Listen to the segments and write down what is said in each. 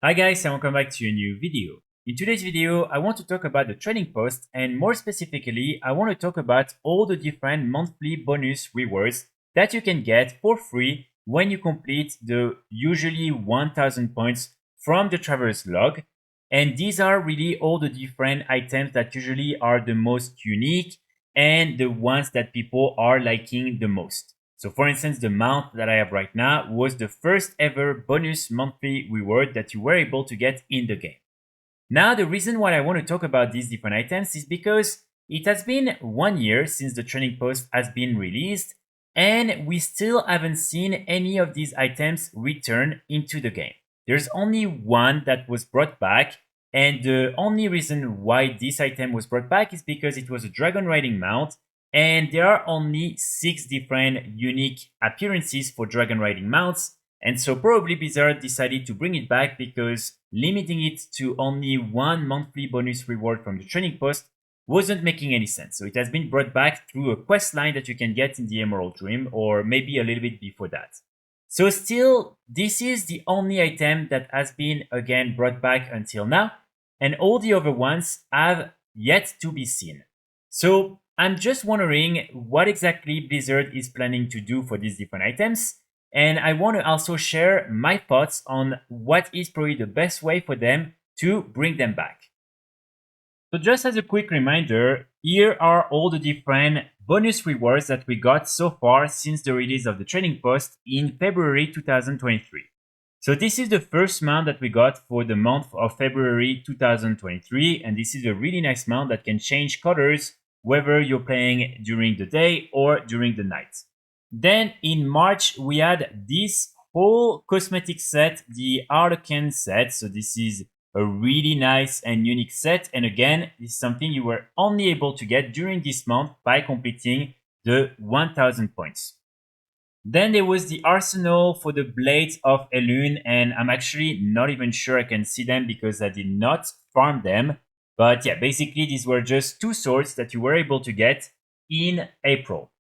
Hi guys, and welcome back to a new video. In today's video, I want to talk about the trading post, and more specifically, I want to talk about all the different monthly bonus rewards that you can get for free when you complete the usually 1000 points from the Traveler's Log. And these are really all the different items that usually are the most unique and the ones that people are liking the most. So for instance, the mount that I have right now was the first ever bonus monthly reward that you were able to get in the game. Now, the reason why I want to talk about these different items is because it has been 1 year since the training post has been released, and we still haven't seen any of these items return into the game. There's only one that was brought back, and the only reason why this item was brought back is because it was a dragon riding mount, and there are only 6 different unique appearances for dragon riding mounts, and so probably Blizzard decided to bring it back because limiting it to only one monthly bonus reward from the training post wasn't making any sense. So it has been brought back through a quest line that you can get in the Emerald Dream, or maybe a little bit before that. So still, this is the only item that has been again brought back until now, and all the other ones have yet to be seen. So I'm just wondering what exactly Blizzard is planning to do for these different items, and I want to also share my thoughts on what is probably the best way for them to bring them back. So just as a quick reminder, here are all the different bonus rewards that we got so far since the release of the training post in February 2023. So this is the first mount that we got for the month of February 2023, and this is a really nice mount that can change colors whether you're playing during the day or during the night. Then in March, we had this whole cosmetic set, the Arlequin set. So this is a really nice and unique set. And again, this is something you were only able to get during this month by completing the 1000 points. Then there was the arsenal for the Blades of Elune, and I'm actually not even sure I can see them because I did not farm them. But yeah, basically these were just 2 swords that you were able to get in April.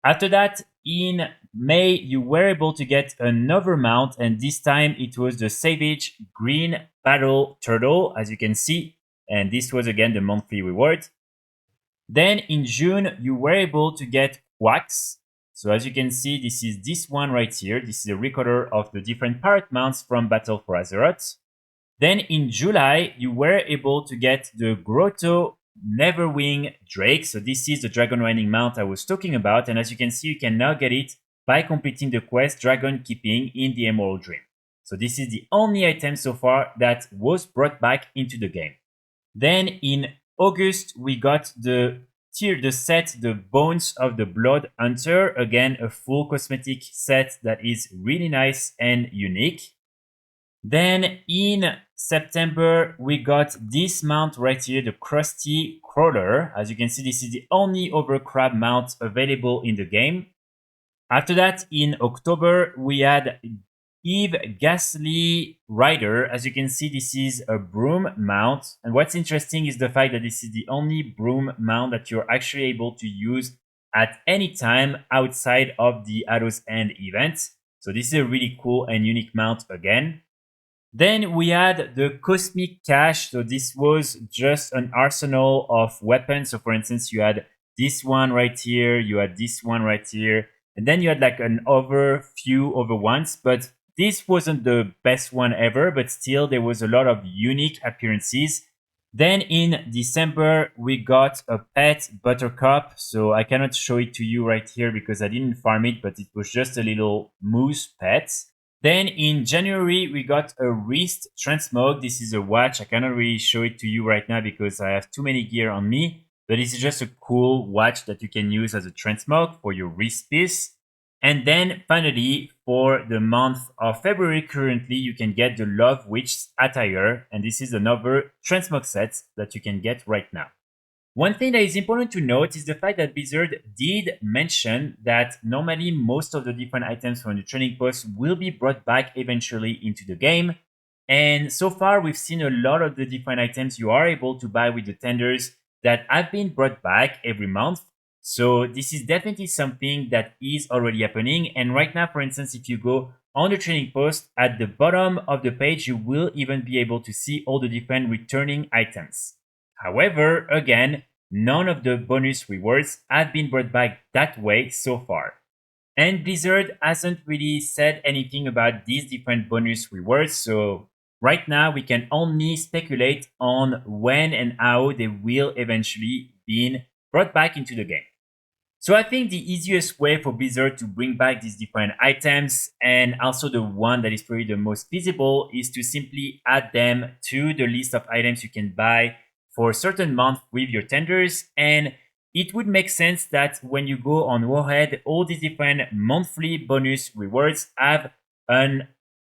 After that, in May, you were able to get another mount, and this time it was the Savage Green Battle Turtle, as you can see, and this was again the monthly reward. Then in June, you were able to get Quacks. So as you can see, this is this one right here. This is a recorder of the different parrot mounts from Battle for Azeroth. Then in July, you were able to get the Grotto Neverwing Drake. So this is the dragon riding mount I was talking about. And as you can see, you can now get it by completing the quest Dragon Keeping in the Emerald Dream. So this is the only item so far that was brought back into the game. Then in August, we got the set, the Bones of the Blood Hunter. Again, a full cosmetic set that is really nice and unique. Then in September, we got this mount right here, the Krusty Crawler. As you can see, this is the only Overcrab mount available in the game. After that, in October, we had Eve Ghastly Rider. As you can see, this is a broom mount. And what's interesting is the fact that this is the only broom mount that you're actually able to use at any time outside of the Arrow's End event. So this is a really cool and unique mount again. Then we had the Cosmic Cache. So this was just an arsenal of weapons. So for instance, you had this one right here, you had this one right here, and then you had like few other ones, but this wasn't the best one ever, but still there was a lot of unique appearances. Then in December, we got a pet Buttercup. So I cannot show it to you right here because I didn't farm it, but it was just a little moose pet. Then in January, we got a wrist transmog. This is a watch. I cannot really show it to you right now because I have too many gear on me. But this is just a cool watch that you can use as a transmog for your wrist piece. And then finally, for the month of February currently, you can get the Love Witch attire. And this is another transmog set that you can get right now. One thing that is important to note is the fact that Blizzard did mention that normally most of the different items from the training post will be brought back eventually into the game. And so far, we've seen a lot of the different items you are able to buy with the tenders that have been brought back every month. So this is definitely something that is already happening. And right now, for instance, if you go on the trading post, at the bottom of the page, you will even be able to see all the different returning items. However, again, none of the bonus rewards have been brought back that way so far. And Blizzard hasn't really said anything about these different bonus rewards, so right now we can only speculate on when and how they will eventually be brought back into the game. So I think the easiest way for Blizzard to bring back these different items, and also the one that is probably the most feasible, is to simply add them to the list of items you can buy for a certain month with your tenders. And it would make sense that when you go on Warhead, all these different monthly bonus rewards have an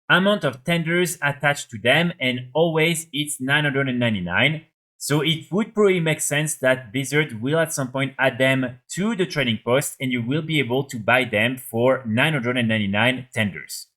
amount of tenders attached to them, and always it's 999. So it would probably make sense that Blizzard will at some point add them to the trading post, and you will be able to buy them for 999 tenders.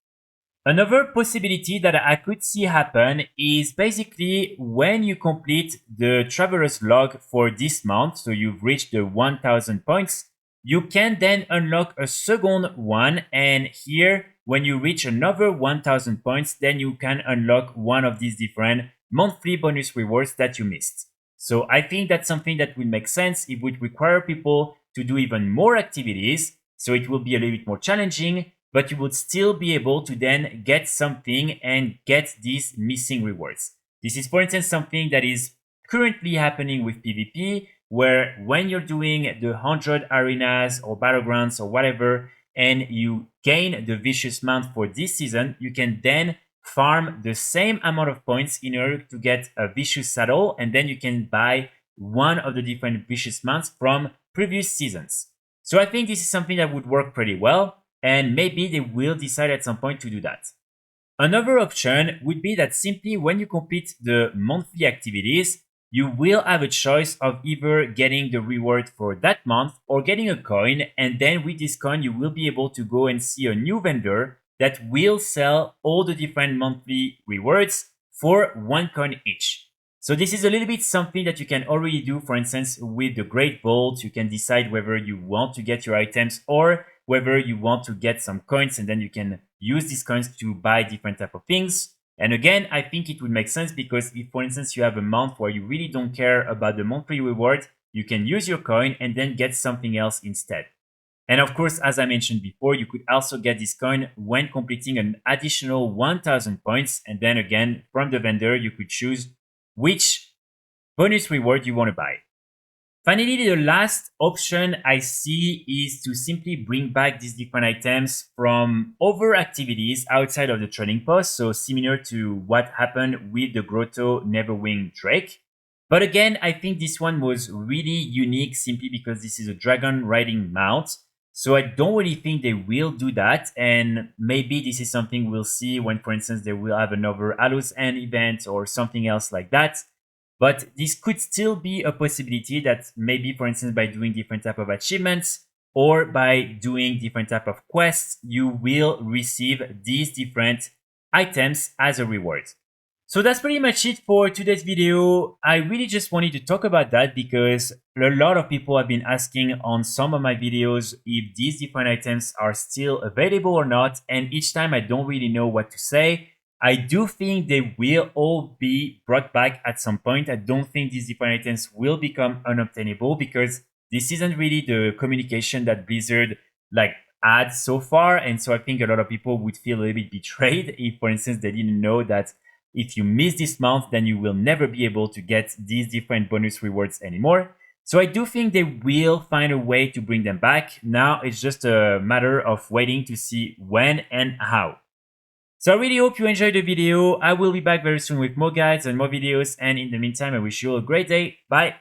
Another possibility that I could see happen is basically when you complete the Traveler's Log for this month, so you've reached the 1000 points, you can then unlock a second one, and here, when you reach another 1000 points, then you can unlock one of these different monthly bonus rewards that you missed. So I think that's something that will make sense. It would require people to do even more activities, so it will be a little bit more challenging, but you would still be able to then get something and get these missing rewards. This is, for instance, something that is currently happening with PvP, where when you're doing the 100 arenas or battlegrounds or whatever, and you gain the vicious mount for this season, you can then farm the same amount of points in order to get a vicious saddle, and then you can buy one of the different vicious mounts from previous seasons. So I think this is something that would work pretty well, and maybe they will decide at some point to do that. Another option would be that simply when you complete the monthly activities, you will have a choice of either getting the reward for that month or getting a coin, and then with this coin you will be able to go and see a new vendor that will sell all the different monthly rewards for 1 coin each. So this is a little bit something that you can already do, for instance, with the Great Vault. You can decide whether you want to get your items or whether you want to get some coins, and then you can use these coins to buy different type of things. And again, I think it would make sense because if, for instance, you have a month where you really don't care about the monthly reward, you can use your coin and then get something else instead. And of course, as I mentioned before, you could also get this coin when completing an additional 1000 points. And then again, from the vendor, you could choose which bonus reward you want to buy. Finally, the last option I see is to simply bring back these different items from other activities outside of the trading post. So similar to what happened with the Grotto Neverwing Drake. But again, I think this one was really unique simply because this is a dragon riding mount. So I don't really think they will do that, and maybe this is something we'll see when, for instance, they will have another Hallow's End event or something else like that. But this could still be a possibility that maybe, for instance, by doing different type of achievements or by doing different type of quests, you will receive these different items as a reward. So that's pretty much it for today's video. I really just wanted to talk about that because a lot of people have been asking on some of my videos if these different items are still available or not. And each time I don't really know what to say. I do think they will all be brought back at some point. I don't think these different items will become unobtainable because this isn't really the communication that Blizzard had so far. And so I think a lot of people would feel a little bit betrayed if, for instance, they didn't know that if you miss this month, then you will never be able to get these different bonus rewards anymore. So I do think they will find a way to bring them back. Now it's just a matter of waiting to see when and how. So I really hope you enjoyed the video. I will be back very soon with more guides and more videos. And in the meantime, I wish you all a great day. Bye.